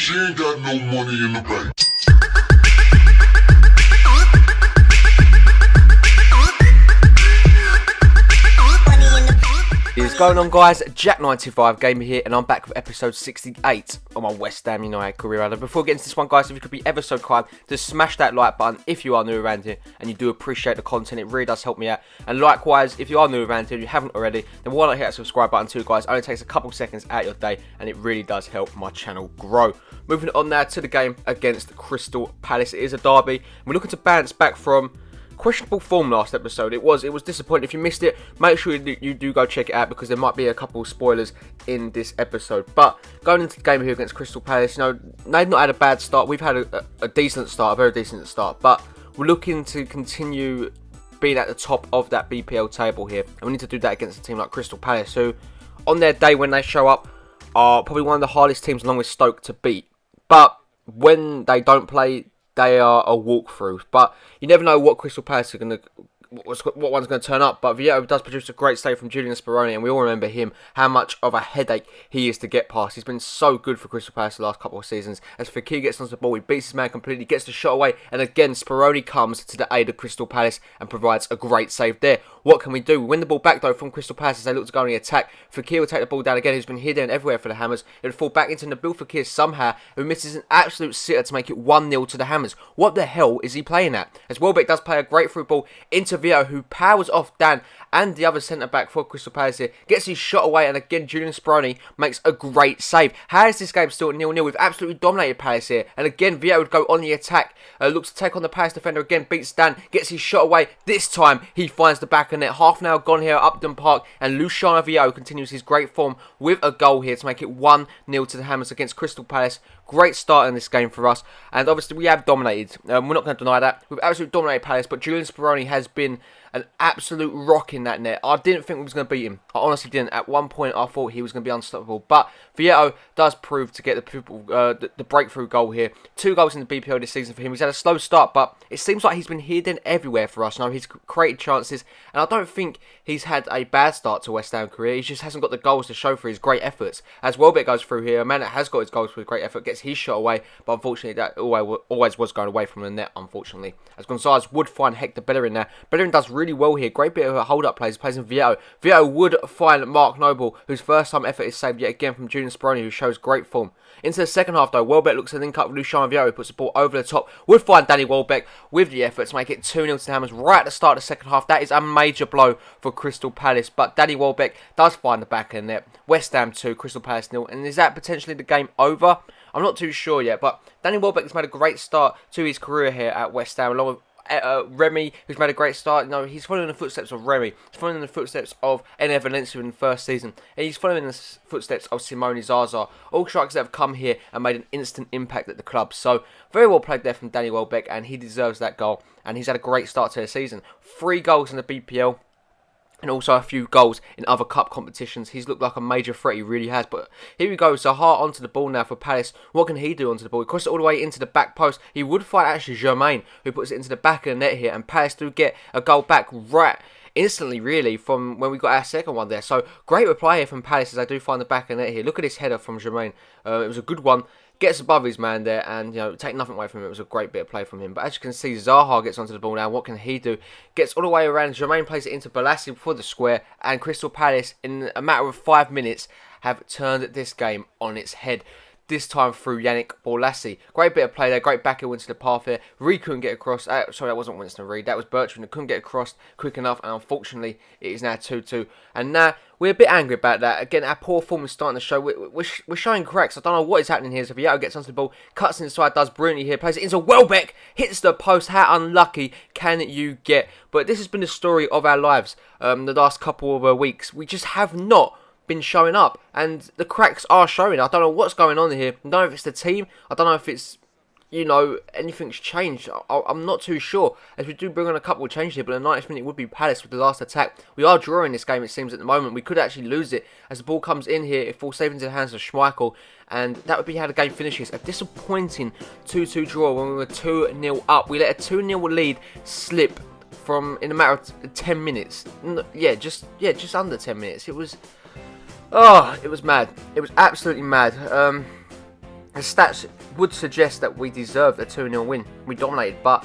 She ain't got no money in the bank. What's going on, guys? Jack95 Gamer here, and I'm back with episode 68 on my West Ham United career. And before getting to this one, guys, if you could be ever so kind to smash that like button if you are new around here and you do appreciate the content, it really does help me out. And likewise, if you are new around here and you haven't already, then why not hit that subscribe button too, guys? It only takes a couple seconds out of your day and it really does help my channel grow. Moving on now to the game against Crystal Palace. It is a derby. We're looking to bounce back from questionable form last episode. It was disappointing. If you missed it, make sure you do go check it out, because there might be a couple of spoilers in this episode. But going into the game here against Crystal Palace, you know, they've not had a bad start. We've had a decent start, a very decent start, but we're looking to continue being at the top of that BPL table here, and we need to do that against a team like Crystal Palace, who on their day when they show up are probably one of the hardest teams along with Stoke to beat. But when they don't play, they are a walkthrough. But you never know what Crystal Palace are going to, what one's going to turn up. But Vieto does produce a great save from Julian Speroni, and we all remember him, how much of a headache he is to get past. He's been so good for Crystal Palace the last couple of seasons. As Fakir gets onto the ball, he beats his man completely, gets the shot away, and again Speroni comes to the aid of Crystal Palace and provides a great save there. What can we do? We win the ball back though from Crystal Palace as they look to go on the attack. Fakir will take the ball down again, who's been here, there and everywhere for the Hammers. It would fall back into Nabil Fakir somehow, who misses an absolute sitter to make it 1-0 to the Hammers. What the hell is he playing at? As Welbeck does play a great through ball into Vieto, who powers off Dan and the other centre-back for Crystal Palace here, gets his shot away, and again Julian Speroni makes a great save. How is this game still 0-0? We've absolutely dominated Palace here, and again Vieto would go on the attack, looks to take on the Palace defender again, beats Dan, gets his shot away. This time he finds the back of net. Half an hour gone here at Upton Park, and Luciano Vieto continues his great form with a goal here to make it 1-0 to the Hammers against Crystal Palace. Great start in this game for us, and obviously we have dominated. We're not going to deny that. We've absolutely dominated Palace, but Julian Speroni has been an absolute rock in that net. I didn't think we was going to beat him. I honestly didn't. At one point, I thought he was going to be unstoppable. But Vieto does prove to get the breakthrough goal here. 2 goals in the BPL this season for him. He's had a slow start, but it seems like he's been here, then everywhere for us. You know, he's created chances, and I don't think he's had a bad start to West Ham career. He just hasn't got the goals to show for his great efforts. As Welbeck goes through here, a man that has got his goals with great effort gets his shot away, but unfortunately that always was going away from the net, unfortunately. As Gonzalez would find Hector Bellerin there. Bellerin does really well here. Great bit of hold-up plays. Plays in Vieto. Vieto would find Mark Noble, whose first-time effort is saved yet again from Julian Speroni, who shows great form. Into the second half, though, Welbeck looks to link up with Luciano Vieto, who puts the ball over the top. Would find Danny Welbeck with the effort to make it 2-0 to the Hammers right at the start of the second half. That is a major blow for Crystal Palace, but Danny Welbeck does find the back of the net. West Ham 2, Crystal Palace 0. And is that potentially the game over? I'm not too sure yet, but Danny Welbeck has made a great start to his career here at West Ham, along with Remy, who's made a great start. You know, he's following the footsteps of Remy. He's following the footsteps of Ener Valencia in the first season. And he's following the footsteps of Simone Zaza. All strikers that have come here and made an instant impact at the club. So, very well played there from Danny Welbeck, and he deserves that goal. And he's had a great start to the season. 3 goals in the BPL. And also a few goals in other cup competitions. He's looked like a major threat, he really has. But here we go, Zaha onto the ball now for Palace. What can he do onto the ball? He crosses it all the way into the back post. He would fight actually Germain, who puts it into the back of the net here. And Palace do get a goal back right instantly, really, from when we got our second one there. So, great reply here from Palace as they do find the back of the net here. Look at this header from Germain. It was a good one. Gets above his man there, and you know, take nothing away from him. It was a great bit of play from him. But as you can see, Zaha gets onto the ball now. What can he do? Gets all the way around. Germain plays it into Balassi for the square, and Crystal Palace, in a matter of 5 minutes, have turned this game on its head. This time through Yannick Bolasie. Great bit of play there. Great back into the path here. Reed couldn't get across. Sorry, that wasn't Winston Reed. That was Bertrand, who couldn't get across quick enough. And unfortunately, it is now 2-2. And now, we're a bit angry about that. Again, our poor form is starting to show. We're showing cracks. I don't know what is happening here. So Vieto gets onto the ball. Cuts inside. Does brilliantly here. Plays it into Welbeck. Hits the post. How unlucky can you get? But this has been the story of our lives the last couple of weeks. We just have not been showing up, and the cracks are showing. I don't know what's going on here. I don't know if it's the team. I don't know if it's, you know, anything's changed. I'm not too sure, as we do bring on a couple of changes here, but the 90th minute would be Palace with the last attack. We are drawing this game, it seems, at the moment. We could actually lose it as the ball comes in here. It falls safe into the hands of Schmeichel, and that would be how the game finishes. A disappointing 2-2 draw when we were 2-0 up. We let a 2-0 lead slip from in a matter of 10 minutes. Just under 10 minutes. It was mad. It was absolutely mad. the stats would suggest that we deserved a 2-0 win. We dominated, but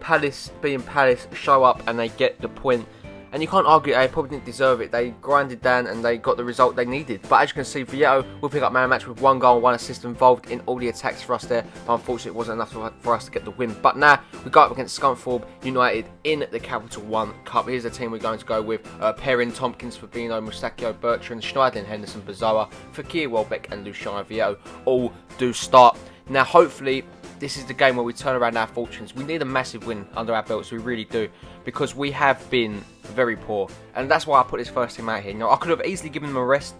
Palace, being Palace, show up and they get the point. And you can't argue they probably didn't deserve it. They grinded down and they got the result they needed. But as you can see, Vieto will pick up man of the match with 1 goal and 1 assist involved in all the attacks for us there. But unfortunately, it wasn't enough for us to get the win. But now we go up against Scunthorpe United in the Capital One Cup. Here's the team we're going to go with. Perrin, Tompkins, Fabinho, Musacchio, Bertrand, Schneidlin, Henderson, Bazzoa, Fekir, Welbeck and Luciano Vieto all do start. Now, hopefully, this is the game where we turn around our fortunes. We need a massive win under our belts, we really do, because we have been very poor. And that's why I put this first team out here. You know, I could have easily given them a rest,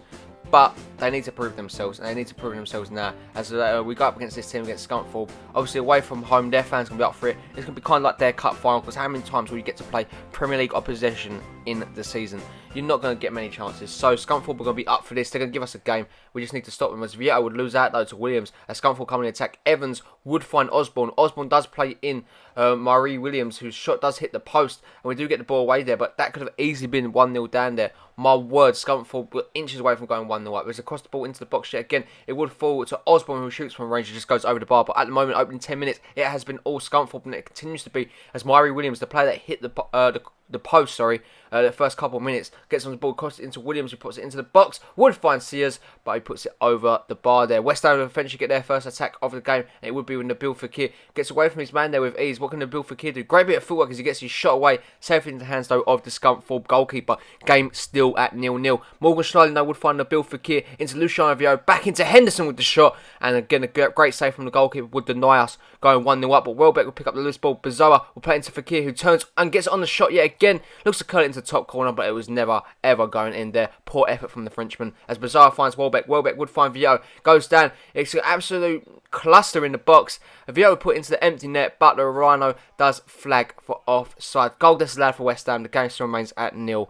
but they need to prove themselves, and they need to prove themselves now. As we go up against this team, against Scunthorpe, obviously away from home, their fans going to be up for it. It's going to be kind of like their cup final, because how many times will you get to play Premier League opposition in the season? You're not going to get many chances. So Scunthorpe are going to be up for this. They're going to give us a game. We just need to stop them. As Vieto would lose out though to Williams. As Scunthorpe come in attack, Evans would find Osborne. Osborne does play in Marie Williams, whose shot does hit the post. And we do get the ball away there. But that could have easily been 1-0 down there. My word, Scunthorpe were inches away from going 1-0 up. It was across the ball into the box yet again. It would fall to Osborne, who shoots from range and just goes over the bar. But at the moment, opening 10 minutes, it has been all Scunthorpe. And it continues to be, as Marie Williams, the player that hit the post, the first couple of minutes, gets on the ball, crosses it into Williams, who puts it into the box, would find Sears, but he puts it over the bar there. West Ham eventually get their first attack of the game, and it would be when Nabil Fekir gets away from his man there with ease. What can Nabil Fekir do? Great bit of footwork as he gets his shot away, safely into the hands though of the Scunthorpe goalkeeper. Game still at 0-0. Morgan Schneiderlin though would find Nabil Fekir into Luciano Vieto, back into Henderson with the shot, and again a great save from the goalkeeper would deny us going 1-0 up, but Welbeck will pick up the loose ball. Bazzoa will play into Fekir, who turns and gets on the shot yet again. Looks to curl it into the top corner, but it was never ever going in there. Poor effort from the Frenchman as Bazzoa finds Welbeck. Welbeck would find Vieto, goes down. It's an absolute cluster in the box. Vieto put into the empty net, but the Rhino does flag for offside. Goal disallowed for West Ham. The game still remains at 0-0,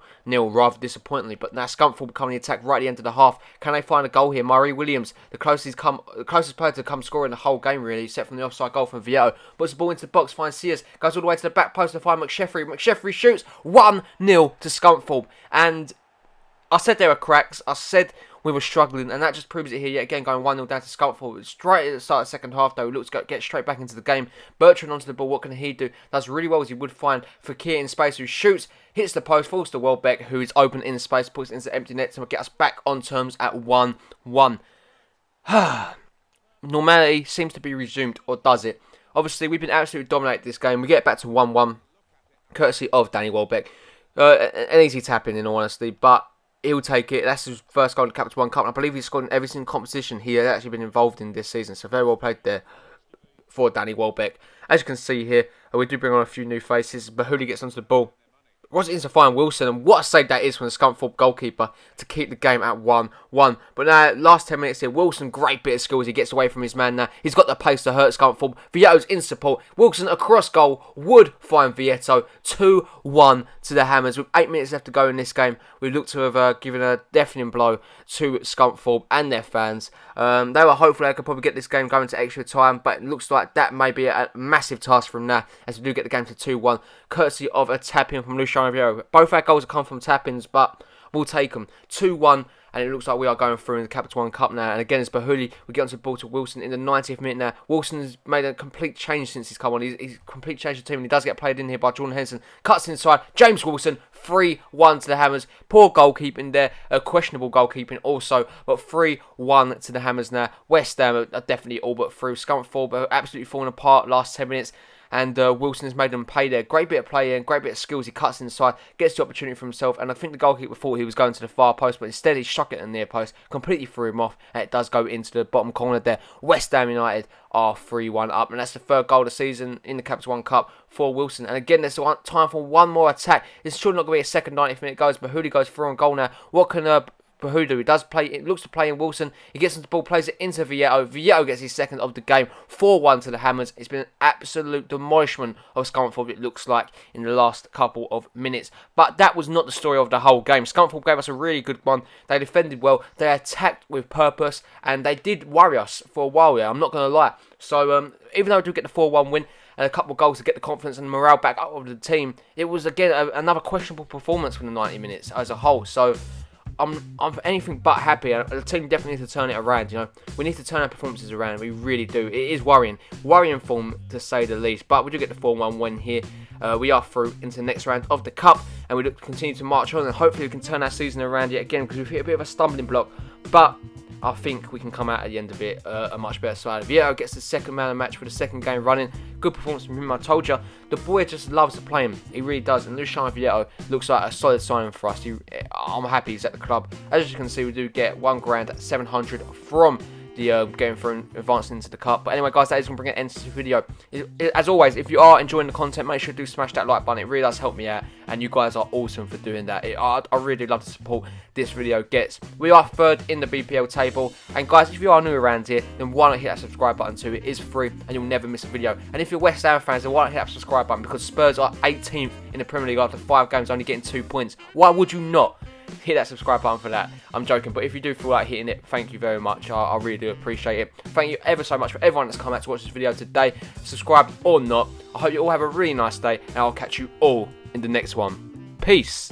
rather disappointingly. But now Scunthorpe coming the attack right at the end of the half. Can they find a goal here? Marie Williams, the closest player to come score in the whole game, really, except from the offside goal from Vieto. Puts the ball into the box, finds Sears, goes all the way to the back post to find McSheffrey. McSheffrey shoots 1-0 to Scunthorpe. And I said there were cracks. I said we were struggling, and that just proves it here yet again, going 1-0 down to Scunthorpe. Straight at the start of the second half, though, looks to get straight back into the game. Bertrand onto the ball, what can he do? Does really well as he would find Fekir in space, who shoots, hits the post, falls to Welbeck, who is open in space, puts it into the empty net to get us back on terms at 1-1. Normality seems to be resumed, or does it? Obviously, we've been absolutely dominating this game. We get back to 1-1, courtesy of Danny Welbeck. An easy tap-in all honesty, but he'll take it. That's his first goal in the Capital One Cup. And I believe he's scored in every single competition he has actually been involved in this season. So very well played there for Danny Welbeck. As you can see here, we do bring on a few new faces. Bahuli gets onto the ball. Was it into find Wilson, and what a save that is from the Scunthorpe goalkeeper to keep the game at 1-1. But now, last 10 minutes here, Wilson, great bit of skill as he gets away from his man now. He's got the pace to hurt Scunthorpe. Vieto's in support. Wilson across goal would find Vieto. 2-1 to the Hammers. With 8 minutes left to go in this game, we look to have given a deafening blow to Scunthorpe and their fans. They were hopeful they could probably get this game going to extra time, but it looks like that may be a massive task from now, as we do get the game to 2-1, courtesy of a tap-in from Luciano Vieto. Both our goals have come from tap-ins, but we'll take them. 2-1, and it looks like we are going through in the Capital One Cup now. And again, it's Bahuli. We get onto the ball to Wilson in the 90th minute now. Wilson has made a complete change since he's come on. He's completely changed the team, and he does get played in here by Jordan Henderson. Cuts inside. James Wilson, 3-1 to the Hammers. Poor goalkeeping there. Questionable goalkeeping also, but 3-1 to the Hammers now. West Ham are definitely all but through. Scunthorpe are absolutely falling apart last 10 minutes. And Wilson has made them pay there. Great bit of play and great bit of skills. He cuts inside, gets the opportunity for himself. And I think the goalkeeper thought he was going to the far post, but instead he struck it in the near post. Completely threw him off. And it does go into the bottom corner there. West Ham United are 3-1 up. And that's the third goal of the season in the Capital One Cup for Wilson. And again, there's time for one more attack. It's surely not going to be a second 90th minute goes. But Hoodie goes through on goal now. What can Bahudu, he does play, it looks to play in Wilson. He gets into the ball, plays it into Vieto. Vieto gets his second of the game. 4-1 to the Hammers. It's been an absolute demolishment of Scunthorpe, it looks like, in the last couple of minutes. But that was not the story of the whole game. Scunthorpe gave us a really good one. They defended well. They attacked with purpose. And they did worry us for a while there, I'm not going to lie. So, even though we do get the 4-1 win, and a couple of goals to get the confidence and morale back up of the team, it was, again, another questionable performance from the 90 minutes as a whole. So, I'm anything but happy. The team definitely needs to turn it around. You know, we need to turn our performances around. We really do. It is worrying form to say the least. But we do get the 4-1 win here. We are through into the next round of the cup, and we look to continue to march on, and hopefully we can turn our season around yet again, because we've hit a bit of a stumbling block. But I think we can come out at the end of it a much better side. Vieira gets the second man of the match for the second game running. Good performance from him, I told you. The boy just loves to play him. He really does. And Luciano Vieira looks like a solid signing for us. I'm happy he's at the club. As you can see, we do get $1,700 from the going for advancing into the cup. But anyway, guys, that is going to bring an end to the video. As always, if you are enjoying the content, make sure to smash that like button. It really does help me out, and you guys are awesome for doing that. I really love the support this video gets. We are third in the BPL table, and guys, if you are new around here, then why not hit that subscribe button too? It is free, and you'll never miss a video. And if you're West Ham fans, then why not hit that subscribe button? Because Spurs are 18th in the Premier League after 5 games, only getting 2 points. Why would you not hit that subscribe button for that? I'm joking, but if you do feel like hitting it, thank you very much. I really do appreciate it. Thank you ever so much for everyone that's come out to watch this video today, subscribed or not. I hope you all have a really nice day, and I'll catch you all in the next one. Peace.